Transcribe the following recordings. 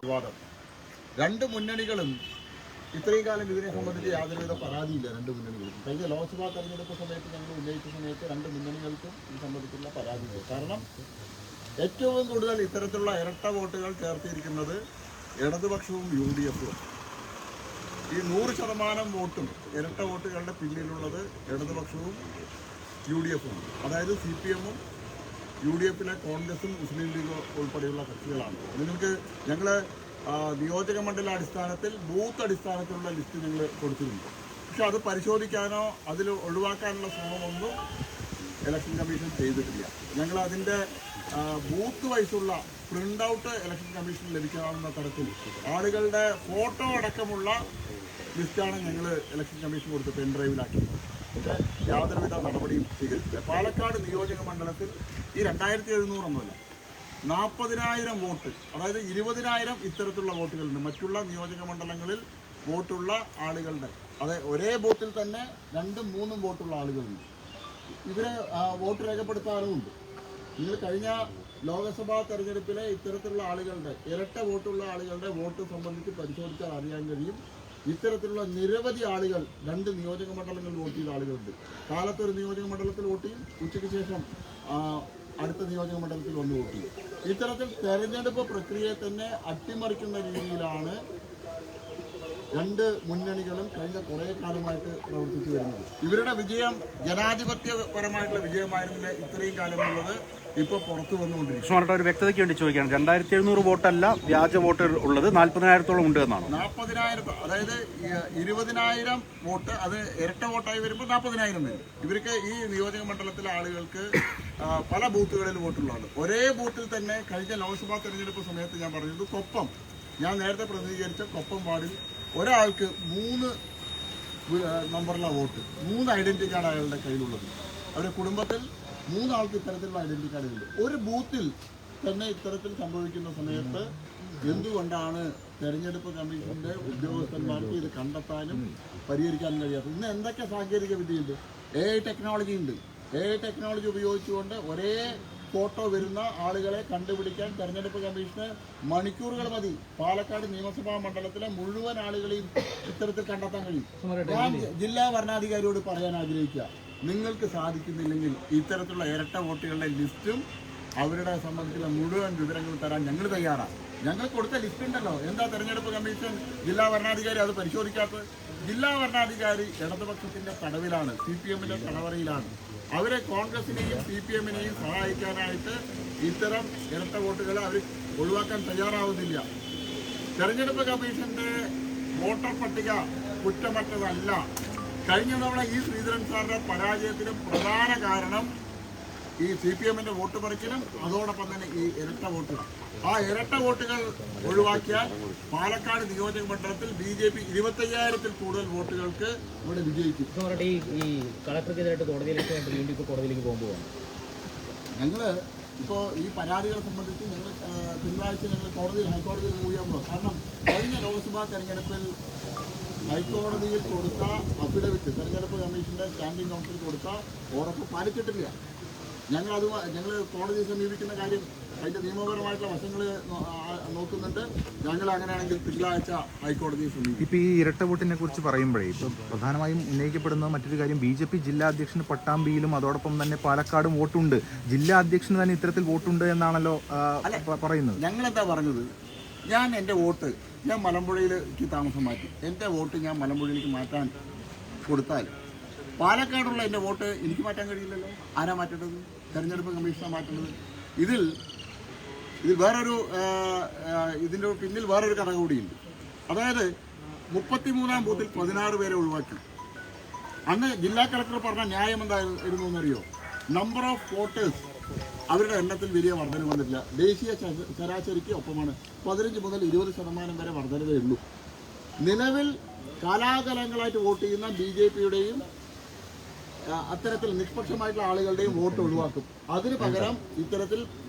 വിവാദം. രണ്ട് മുന്നണികളും ഇത്രയും കാലം ഇതിനെ സംബന്ധിച്ച് യാതൊരുവിധ പരാതിയില്ല. രണ്ട് മുന്നണികളും കഴിഞ്ഞ ലോക്സഭാ തെരഞ്ഞെടുപ്പ് സമയത്ത് ഞങ്ങൾ ഉന്നയിച്ച സമയത്ത് രണ്ട് മുന്നണികൾക്കും ഇത് സംബന്ധിച്ചുള്ള പരാതിയില്ല. കാരണം ഏറ്റവും കൂടുതൽ ഇത്തരത്തിലുള്ള ഇരട്ട വോട്ടുകൾ ചേർത്തിരിക്കുന്നത് ഇടതുപക്ഷവും UDF-ഉം. ഈ 100% വോട്ടും ഇരട്ട വോട്ടുകളുടെ പിന്നിലുള്ളത് ഇടതുപക്ഷവും UDF-ഉം, അതായത് CPM-ഉം UDF-ലെ കോൺഗ്രസും മുസ്ലിം ലീഗ് ഉൾപ്പെടെയുള്ള കക്ഷികളാണ്. നിങ്ങൾക്ക് ഞങ്ങൾ നിയോജക മണ്ഡല അടിസ്ഥാനത്തിൽ ബൂത്ത് അടിസ്ഥാനത്തിലുള്ള ലിസ്റ്റ് ഞങ്ങൾ കൊടുത്തിട്ടുണ്ട്. പക്ഷെ അത് പരിശോധിക്കാനോ അതിൽ ഒഴിവാക്കാനുള്ള ശ്രമമൊന്നും ഇലക്ഷൻ കമ്മീഷൻ ചെയ്തിട്ടില്ല. ഞങ്ങൾ അതിൻ്റെ ബൂത്ത് വൈസുള്ള പ്രിൻ്റ് ഔട്ട് ഇലക്ഷൻ കമ്മീഷന് ലഭിക്കാവുന്ന തരത്തിൽ ആളുകളുടെ ഫോട്ടോ അടക്കമുള്ള ലിസ്റ്റാണ് ഞങ്ങൾ ഇലക്ഷൻ കമ്മീഷൻ കൊടുത്ത് പെൻഡ്രൈവിലാക്കിയത്. പക്ഷേ യാതൊരുവിധ നടപടിയും സ്വീകരിച്ചില്ല. പാലക്കാട് നിയോജക മണ്ഡലത്തിൽ ഈ 2700 ഒന്നുമല്ല, 40,000 വോട്ട്, അതായത് 20,000 ഇത്തരത്തിലുള്ള വോട്ടുകളുണ്ട്. മറ്റുള്ള നിയോജക മണ്ഡലങ്ങളിൽ വോട്ടുള്ള ആളുകളുടെ, അതായത് ഒരേ ബൂത്തിൽ തന്നെ 2ഉം 3ഉം വോട്ടുള്ള ആളുകളുണ്ട്. ഇവരെ വോട്ട് രേഖപ്പെടുത്താറുമുണ്ട്. നിങ്ങൾ കഴിഞ്ഞ ലോക്സഭാ തെരഞ്ഞെടുപ്പിലെ ഇത്തരത്തിലുള്ള ആളുകളുടെ ഇരട്ട വോട്ടുള്ള ആളുകളുടെ വോട്ട് സംബന്ധിച്ച് പരിശോധിച്ചാൽ അറിയാൻ കഴിയും. ഇത്തരത്തിലുള്ള നിരവധി ആളുകൾ 2 നിയോജക മണ്ഡലങ്ങളിൽ വോട്ട് ചെയ്ത ആളുകളുണ്ട്. കാലത്തൊരു നിയോജക മണ്ഡലത്തിൽ വോട്ട് ചെയ്യും, ഉച്ചയ്ക്ക് ശേഷം അടുത്ത നിയോജക മണ്ഡലത്തിൽ വന്ന് വോട്ട് ചെയ്യും. ഇത്തരത്തിൽ തെരഞ്ഞെടുപ്പ് പ്രക്രിയയെ തന്നെ അട്ടിമറിക്കുന്ന രീതിയിലാണ് രണ്ട് മുന്നണികളും കഴിഞ്ഞ കുറേ കാലമായിട്ട് പ്രവർത്തിച്ചു വരുന്നത്. ഇവരുടെ വിജയം ജനാധിപത്യപരമായിട്ടുള്ള വിജയമായിരുന്നില്ല ഇത്രയും കാലം എന്നുള്ളത് ഇപ്പോൾ പുറത്തു വന്നുകൊണ്ടിരിക്കും. ഒരു വ്യക്തതയ്ക്ക് വേണ്ടി ചോദിക്കുകയാണ്, 2700 വോട്ടല്ല വ്യാജ വോട്ട് ഉള്ളത്, 40,000-ഓളം ഉണ്ട് എന്നാണ്. 40,000, അതായത് 20,000 വോട്ട്, അത് ഇരട്ട വോട്ടായി വരുമ്പോൾ 40,000 വരും. ഇവർക്ക് ഈ നിയോജക മണ്ഡലത്തിലെ ആളുകൾക്ക് പല ബൂത്തുകളിൽ വോട്ടുള്ളതാണ്. ഒരേ ബൂത്തിൽ തന്നെ കഴിഞ്ഞ ലോക്സഭാ തെരഞ്ഞെടുപ്പ് സമയത്ത് ഞാൻ പറഞ്ഞത് കൊപ്പം, ഞാൻ നേരത്തെ പ്രതിനിധീകരിച്ച കൊപ്പം വാർഡിൽ ഒരാൾക്ക് 3 നമ്പറിലുള്ള വോട്ട്, 3 ഐഡന്റിറ്റി കാർഡ് അയാളുടെ കയ്യിലുള്ളത്. അവരുടെ കുടുംബത്തിൽ 3 ആൾക്ക് ഇത്തരത്തിലുള്ള ഐഡന്റിറ്റി കാർഡുണ്ട്. ഒരു ബൂത്തിൽ തന്നെ ഇത്തരത്തിൽ സംഭവിക്കുന്ന സമയത്ത് എന്തുകൊണ്ടാണ് തെരഞ്ഞെടുപ്പ് കമ്മീഷന്റെ ഉദ്യോഗസ്ഥന്മാർക്ക് ഇത് കണ്ടെത്താനും പരിഹരിക്കാനും കഴിയാത്തത്? ഇന്ന് എന്തൊക്കെ സാങ്കേതിക വിദ്യയുണ്ട്? AI ടെക്നോളജി ഉണ്ട്. AI ടെക്നോളജി ഉപയോഗിച്ചുകൊണ്ട് ഒരേ ഫോട്ടോ വരുന്ന ആളുകളെ കണ്ടുപിടിക്കാൻ തെരഞ്ഞെടുപ്പ് കമ്മീഷന് മണിക്കൂറുകൾ മതി. പാലക്കാട് നിയമസഭാ മണ്ഡലത്തിലെ മുഴുവൻ ആളുകളെയും ഇത്തരത്തിൽ കണ്ടെത്താൻ കഴിയും. ഞാൻ ജില്ലാ ഭരണാധികാരിയോട് പറയാൻ ആഗ്രഹിക്കുക, നിങ്ങൾക്ക് സാധിക്കുന്നില്ലെങ്കിൽ ഇത്തരത്തിലുള്ള ഇരട്ട വോട്ടുകളുടെ ലിസ്റ്റും അവരുടെ സംബന്ധിച്ചുള്ള മുഴുവൻ വിവരങ്ങൾ തരാൻ ഞങ്ങൾ തയ്യാറാണ്. ഞങ്ങൾ കൊടുത്ത ലിസ്റ്റ് ഉണ്ടല്ലോ, എന്താ തെരഞ്ഞെടുപ്പ് കമ്മീഷൻ ജില്ലാ ഭരണാധികാരി അത് പരിശോധിക്കാത്തത്? ജില്ലാ ഭരണാധികാരി ഇടതുപക്ഷത്തിന്റെ തടവിലാണ്, CPM-ന്റെ തടവറയിലാണ്. അവരെ കോൺഗ്രസിനെയും CPM-നെയും സഹായിക്കാനായിട്ട് ഇത്തരം ഇരട്ട വോട്ടുകളെ അവർ ഒഴിവാക്കാൻ തയ്യാറാവുന്നില്ല. തെരഞ്ഞെടുപ്പ് കമ്മീഷന്റെ വോട്ടർ പട്ടിക കുറ്റമറ്റതല്ല. കഴിഞ്ഞ തവണ ഈ ശ്രീധരൻ സാറിന്റെ പരാജയത്തിനും പ്രധാന കാരണം ഈ CPM-ന്റെ വോട്ട് പറിക്കലും അതോടൊപ്പം തന്നെ ഈ ഇരട്ട വോട്ടുകൾ. ആ ഇരട്ട വോട്ടുകൾ ഒഴിവാക്കിയാൽ പാലക്കാട് നിയോജക മണ്ഡലത്തിൽ BJP 25,000-ൽ കൂടുതൽ വോട്ടുകൾക്ക് ഇവിടെ വിജയിക്കും. ഈ കളക്ടർക്കെതിരായിട്ട് കോടതിയിലേക്ക് പോകുമ്പോൾ ഞങ്ങൾ ഇപ്പോൾ ഈ പരാതികളെ സംബന്ധിച്ച് ഞങ്ങൾ തിങ്കളാഴ്ച ഞങ്ങൾ ഹൈക്കോടതിയിൽ പോകാൻ പോകും. കാരണം കഴിഞ്ഞ ലോക്സഭാ തെരഞ്ഞെടുപ്പിൽ ഹൈക്കോടതിയിൽ കൊടുത്ത അഫിഡവിറ്റ്, തെരഞ്ഞെടുപ്പ് കമ്മീഷന്റെ സ്റ്റാൻഡിംഗ് കൗൺസിൽ കൊടുത്ത ഉറപ്പ് പാലിച്ചിട്ടില്ല. ഞങ്ങൾ കോടതിയെ സമീപിക്കുന്ന കാര്യം അതിൻ്റെ നിയമപരമായിട്ടുള്ള വശങ്ങൾ നോക്കുന്നുണ്ട്. ഞങ്ങൾ അങ്ങനെയാണെങ്കിൽ തിങ്കളാഴ്ച ഹൈക്കോടതിയെ സമീപിക്കും. ഇപ്പോൾ ഈ ഇരട്ട വോട്ടിനെ കുറിച്ച് പറയുമ്പോഴേ ഇപ്പോൾ പ്രധാനമായും ഉന്നയിക്കപ്പെടുന്ന മറ്റൊരു കാര്യം, BJP ജില്ലാ അധ്യക്ഷന് പട്ടാമ്പിയിലും അതോടൊപ്പം തന്നെ പാലക്കാടും വോട്ടുണ്ട്. ജില്ലാ അധ്യക്ഷന് തന്നെ ഇത്തരത്തിൽ വോട്ടുണ്ട് എന്നാണല്ലോ പറയുന്നത്. ഞങ്ങളെന്താ പറഞ്ഞത്? ഞാൻ എൻ്റെ വോട്ട് ഞാൻ മലമ്പുഴയിലേക്ക് താമസം മാറ്റി, എൻ്റെ വോട്ട് ഞാൻ മലമ്പുഴയിലേക്ക് മാറ്റാൻ കൊടുത്താൽ പാലക്കാടുള്ള എൻ്റെ വോട്ട് എനിക്ക് മാറ്റാൻ കഴിയില്ലല്ലോ. ആരാ മാറ്റേണ്ടത്? തെരഞ്ഞെടുപ്പ് കമ്മീഷനാണ് മാറ്റേണ്ടത്. ഇതിൽ വേറൊരു ഇതിൻ്റെ പിന്നിൽ വേറൊരു കഥ കൂടിയുണ്ട്. അതായത് 33-ാം ബൂത്തിൽ 16 പേരെ ഒഴിവാക്കി. അന്ന് ജില്ലാ കളക്ടർ പറഞ്ഞ ന്യായം എന്തായിരുന്നു എന്നറിയോ? നമ്പർ ഓഫ് വോട്ടേഴ്സ് അവരുടെ എണ്ണത്തിൽ വലിയ വർധന വന്നിട്ടില്ല. ദേശീയ ശരാശരിക്ക് ഒപ്പമാണ്. 15 മുതൽ 20% വരെ വർധനവേ ഉള്ളൂ. നിലവിൽ കാലാകാലങ്ങളായിട്ട് വോട്ട് ചെയ്യുന്ന BJP-യുടെയും അത്തരത്തിൽ നിഷ്പക്ഷമായിട്ടുള്ള ആളുകളുടെയും വോട്ട് ഒഴിവാക്കും. അതിന് പകരം ഇത്തരത്തിൽ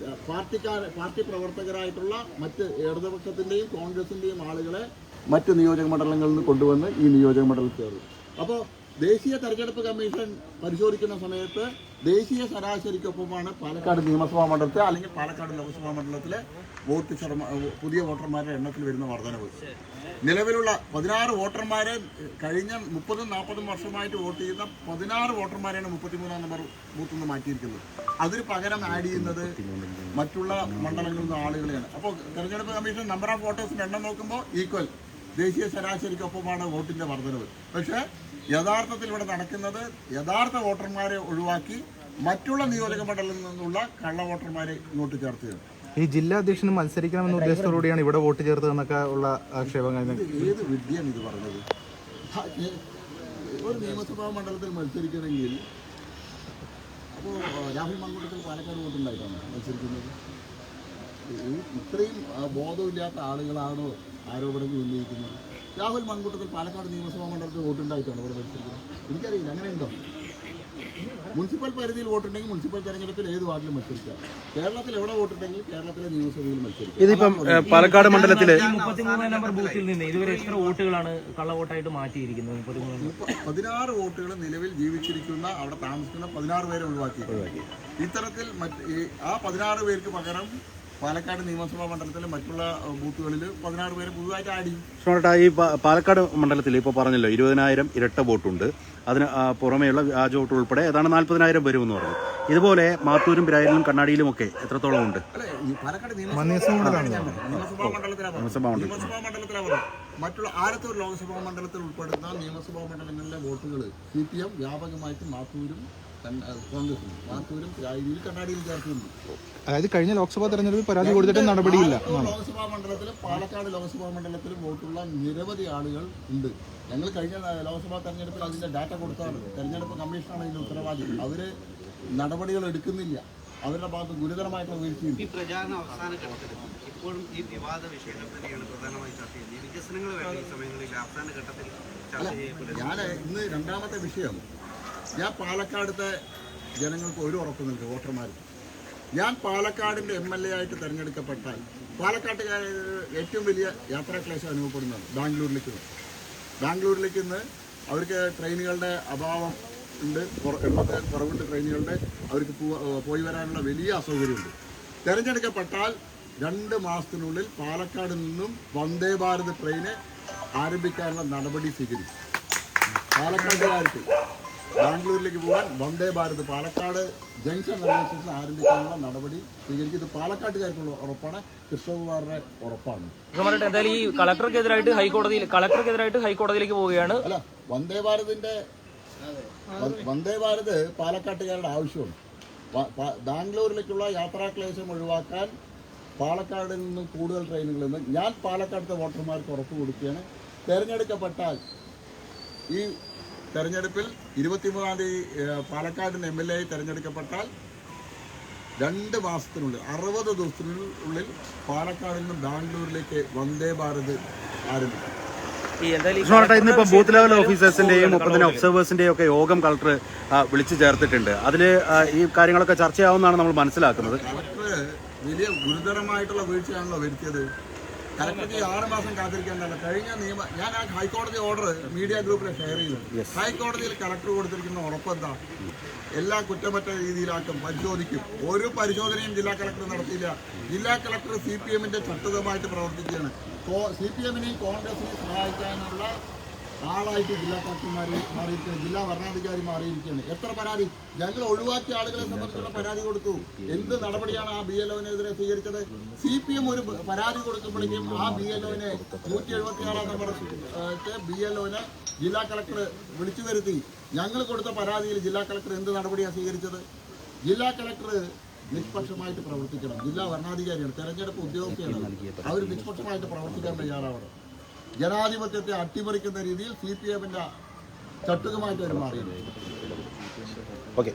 പാർട്ടി പ്രവർത്തകരായിട്ടുള്ള മറ്റ് ഇടതുപക്ഷത്തിൻ്റെയും കോൺഗ്രസിൻ്റെയും ആളുകളെ മറ്റ് നിയോജക മണ്ഡലങ്ങളിൽ നിന്ന് കൊണ്ടുവന്ന് ഈ നിയോജക മണ്ഡലത്തിൽ ചേർന്നു. അപ്പോൾ ദേശീയ തെരഞ്ഞെടുപ്പ് കമ്മീഷൻ പരിശോധിക്കുന്ന സമയത്ത് ദേശീയ ശരാശരിക്കൊപ്പമാണ് പാലക്കാട് നിയമസഭാ മണ്ഡലത്തിൽ അല്ലെങ്കിൽ പാലക്കാട് ലോക്സഭാ മണ്ഡലത്തിലെ പുതിയ വോട്ടർമാരുടെ എണ്ണത്തിൽ വരുന്ന വർധനവ്. നിലവിലുള്ള 16 വോട്ടർമാരെ കഴിഞ്ഞ 30-40 വർഷമായിട്ട് വോട്ട് ചെയ്യുന്ന 16 വോട്ടർമാരെയാണ് 33-ാം നമ്പർ ബൂത്തിൽ നിന്ന് മാറ്റിയിരിക്കുന്നത്. അതിന് പകരം ആഡ് ചെയ്യുന്നത് മറ്റുള്ള മണ്ഡലങ്ങളിൽ നിന്ന് ആളുകളെയാണ്. അപ്പോൾ തെരഞ്ഞെടുപ്പ് കമ്മീഷൻ നമ്പർ ഓഫ് വോട്ടേഴ്സിന്റെ എണ്ണം നോക്കുമ്പോൾ ഈക്വൽ ദേശീയ ശരാശരിക്കൊപ്പമാണ് വോട്ടിന്റെ വർധനവ്. പക്ഷേ യഥാർത്ഥത്തിൽ ഇവിടെ നടക്കുന്നത് യഥാർത്ഥ വോട്ടർമാരെ ഒഴിവാക്കി മറ്റുള്ള നിയോജക മണ്ഡലങ്ങളിൽ നിന്നുള്ള കള്ള വോട്ടർമാരെ ഇങ്ങോട്ട് ചേർത്തുകയാണ്. ഈ ജില്ലാ അധ്യക്ഷന് മത്സരിക്കണമെന്ന ഉദ്ദേശത്തോടുകൂടിയാണ് ഇവിടെ വോട്ട് ചേർത്തതെന്നൊക്കെ ഉള്ള ആക്ഷേപങ്ങൾ. ഏത് വിദ്യയാണ് ഇത് പറഞ്ഞത്? ഒരു നിയമസഭാ മണ്ഡലത്തിൽ മത്സരിക്കണമെങ്കിൽ അപ്പോൾ രാഹുൽ മങ്കൂട്ടത്തിൽ പാലക്കാട് വോട്ടുണ്ടായിട്ടാണ് മത്സരിക്കുന്നത്. ഇത്രയും ബോധമില്ലാത്ത ആളുകളാണോ ആരോപണങ്ങൾ ഉന്നയിക്കുന്നത്? രാഹുൽ മങ്കൂട്ടത്തിൽ പാലക്കാട് നിയമസഭാ മണ്ഡലത്തിൽ വോട്ടുണ്ടായിട്ടാണ് ഇവിടെ മത്സരിക്കുന്നത്. എനിക്കറിയില്ല, അങ്ങനെ ഉണ്ടോ? മുനിസിപ്പൽ പരിധിയിൽ വോട്ടുണ്ടെങ്കിൽ മുനിസിപ്പൽ തെരഞ്ഞെടുപ്പിൽ ഏത് വാർഡിലും മത്സരിക്കാം. കേരളത്തിൽ എവിടെ വോട്ടുണ്ടെങ്കിൽ കേരളത്തിലെ നിയമസഭയിൽ മത്സരിക്കാം. ഇതിപ്പം പാലക്കാട് മണ്ഡലത്തില് 33 നമ്പർ ബൂത്തിൽ നിന്ന് ഇതുവരെ എത്ര വോട്ടുകളാണ് കള്ളവോട്ടായിട്ട് മാറ്റിയിരിക്കുന്നത്? 16 വോട്ടുകൾ നിലവിൽ ജീവിച്ചിരിക്കുന്ന അവിടെ താമസിക്കുന്ന 16 പേരെ ഒഴിവാക്കി. ഇത്തരത്തിൽ ആ 16 പേർക്ക് പകരം പാലക്കാട് നിയമസഭാ മണ്ഡലത്തിലെ മറ്റുള്ള ബൂത്തുകളിൽ 16 പേര് പുതുതായിട്ട് ആഡ് ചെയ്യും. ഈ പാലക്കാട് മണ്ഡലത്തിൽ ഇപ്പോൾ പറഞ്ഞല്ലോ 20,000 ഇരട്ട വോട്ടുണ്ട്. അതിന് പുറമെയുള്ള വ്യാജ വോട്ട് ഉൾപ്പെടെ ഏതാണ് 40,000 വരുമെന്ന് പറഞ്ഞു. ഇതുപോലെ മാത്തൂരും പിരായിലും കണ്ണാടിയിലും ഒക്കെ എത്രത്തോളം ഉണ്ട്? പാലക്കാട് നിയമസഭാ മണ്ഡലത്തിലാണ്. മറ്റുള്ള ആലത്തൂർ ലോക്സഭാ മണ്ഡലത്തിൽ ഉൾപ്പെടുന്ന നിയമസഭാ മണ്ഡലങ്ങളിലെ വോട്ടുകൾ CPM വ്യാപകമായിട്ട് മാത്തൂരും കോൺഗ്രസും മാത്തൂരും പിരായിലും കണ്ണാടിയിലും ചേർത്തുണ്ട്. അതായത് കഴിഞ്ഞ ലോക്സഭാ തെരഞ്ഞെടുപ്പിൽ പരാതി കൊടുത്തിട്ട് നടപടിയില്ല. ലോക്സഭാ മണ്ഡലത്തിലും പാലക്കാട് ലോക്സഭാ മണ്ഡലത്തിലും വോട്ടുള്ള നിരവധി ആളുകൾ ഉണ്ട്. ഞങ്ങൾ കഴിഞ്ഞ ലോക്സഭാ തെരഞ്ഞെടുപ്പിൽ അതിന്റെ ഡാറ്റ കൊടുത്താണ്. തെരഞ്ഞെടുപ്പ് കമ്മീഷനാണ് ഇതിന്റെ ഉത്തരവാദി. അവര് നടപടികൾ എടുക്കുന്നില്ല. അവരുടെ ഭാഗത്ത് ഗുരുതരമായിട്ടുള്ള വീഴ്ചയും. ഈ പ്രചാരണ അവസാന ഘട്ടത്തിൽ ഇപ്പോഴും ഈ വിവാദ വിഷയങ്ങൾ തന്നെയാണ് പ്രധാനമായി ചർച്ച ചെയ്യുന്നത്. ഈ വികസനങ്ങൾ വേണ്ട ഈ സമയങ്ങളിൽ അവസാന ഘട്ടത്തിൽ ചർച്ച ചെയ്യപ്പെടുന്നത്. ഞാൻ ഇന്ന് രണ്ടാമത്തെ വിഷയം, ഞാൻ പാലക്കാടത്തെ ജനങ്ങൾക്ക് ഒരു ഉറപ്പ് നൽകി വോട്ടർമാർക്ക്. ഞാൻ പാലക്കാടിൻ്റെ MLA ആയിട്ട് തിരഞ്ഞെടുക്കപ്പെട്ടാൽ പാലക്കാട്ടുകാർ ഏറ്റവും വലിയ യാത്രാക്ലേശം അനുഭവപ്പെടുന്നതാണ് ബാംഗ്ലൂരിലേക്ക് ഇന്ന് അവർക്ക് ട്രെയിനുകളുടെ അഭാവം ഉണ്ട്, കുറവുണ്ട് ട്രെയിനുകളുടെ. അവർക്ക് പോയി വരാനുള്ള വലിയ അസൗകര്യമുണ്ട്. തിരഞ്ഞെടുക്കപ്പെട്ടാൽ 2 മാസത്തിനുള്ളിൽ പാലക്കാട് നിന്നും വന്ദേ ഭാരത് ട്രെയിന് ആരംഭിക്കാനുള്ള നടപടി സ്വീകരിക്കും. പാലക്കാട്ടുകാർക്ക് ബാംഗ്ലൂരിലേക്ക് പോകാൻ Vande Bharat Palakkad junction railway station ആരംഭിക്കാനുള്ള നടപടി സ്വീകരിക്കും. ഇത് പാലക്കാട്ടുകാർക്കുള്ള ഉറപ്പാണ്, കൃഷ്ണകുമാറിന്റെ ഉറപ്പാണ്. എന്തായാലും ഈ കളക്ടർക്കെതിരായിട്ട് ഹൈക്കോടതിയിലേക്ക് പോവുകയാണ്. അല്ല, വന്ദേ ഭാരത് പാലക്കാട്ടുകാരുടെ ആവശ്യമാണ്. ബാംഗ്ലൂരിലേക്കുള്ള യാത്രാക്ലേശം ഒഴിവാക്കാൻ പാലക്കാടിൽ നിന്നും കൂടുതൽ ട്രെയിനുകളിൽ നിന്ന് ഞാൻ പാലക്കാടത്തെ വോട്ടർമാർക്ക് ഉറപ്പ് കൊടുക്കുകയാണ്. തെരഞ്ഞെടുക്കപ്പെട്ടാൽ ഈ തെരഞ്ഞെടുപ്പിൽ 23-ാം തീയതി പാലക്കാടിന് MLA തെരഞ്ഞെടുക്കപ്പെട്ടാൽ 2 മാസത്തിനുള്ളിൽ 60 ദിവസത്തിനുള്ളിൽ പാലക്കാടിൽ നിന്ന് ബാംഗ്ലൂരിലേക്ക് വന്ദേ ഭാരത് ആരംഭിക്കും. ഇന്നിപ്പോ ബൂത്ത് ലെവൽ ഓഫീസേഴ്സിന്റെയും ഒപ്പം തന്നെ ഒബ്സർവേഴ്സിന്റെയും ഒക്കെ യോഗം കളക്ടർ വിളിച്ചു ചേർത്തിട്ടുണ്ട്. അതിൽ ഈ കാര്യങ്ങളൊക്കെ ചർച്ചയാവുമെന്നാണ് നമ്മൾ മനസ്സിലാക്കുന്നത്. കളക്ടർ വലിയ ഗുരുതരമായിട്ടുള്ള വീഴ്ചയാണല്ലോ വരുത്തിയത്. കളക്ടർക്ക് 6 മാസം കാത്തിരിക്കേണ്ടല്ല. കഴിഞ്ഞ ഞാൻ ആ ഹൈക്കോടതി ഓർഡർ മീഡിയ ഗ്രൂപ്പിൽ ഷെയർ ചെയ്തു. ഹൈക്കോടതിയിൽ കളക്ടർ കൊടുത്തിരിക്കുന്ന ഉറപ്പെന്താ? എല്ലാ കുറ്റമറ്റ രീതിയിലാക്കും, പരിശോധിക്കും. ഒരു പരിശോധനയും ജില്ലാ കളക്ടർ നടത്തിയില്ല. ജില്ലാ കളക്ടർ CPMന്റെ ചട്ടുകമായിട്ട് പ്രവർത്തിക്കുകയാണ്. CPMനെയും കോൺഗ്രസിനെയും സഹായിക്കാനുള്ള ആളായിട്ട് ജില്ലാ കളക്ടർമാർ മാറിയിരിക്കുകയാണ്, ജില്ലാ ഭരണാധികാരി മാറിയിരിക്കുകയാണ്. എത്ര പരാതി ഞങ്ങൾ ഒഴിവാക്കിയ ആളുകളെ സംബന്ധിച്ചുള്ള പരാതി കൊടുത്തു. എന്ത് നടപടിയാണ് ആ BLOനെതിരെ സ്വീകരിച്ചത്? CPM ഒരു പരാതി കൊടുക്കുമ്പോഴേക്കും ആ BLOനെ 176-ാം നമ്പർ BLOനെ ജില്ലാ കളക്ടർ വിളിച്ചു വരുത്തി. ഞങ്ങൾ കൊടുത്ത പരാതിയിൽ ജില്ലാ കളക്ടർ എന്ത് നടപടിയാണ് സ്വീകരിച്ചത്? ജില്ലാ കളക്ടർ നിഷ്പക്ഷമായിട്ട് പ്രവർത്തിക്കണം. ജില്ലാ ഭരണാധികാരിയാണ്, തെരഞ്ഞെടുപ്പ് ഉദ്യോഗസ്ഥയാണ്. അവർ നിഷ്പക്ഷമായിട്ട് പ്രവർത്തിക്കാൻ തയ്യാറാവണം. ജനാധിപത്യത്തെ അട്ടിമറിക്കുന്ന രീതിയിൽ CPMന്റെ ചട്ടുകമായിട്ട് അവർ മാറിയിട്ടുണ്ട്. ഓക്കെ.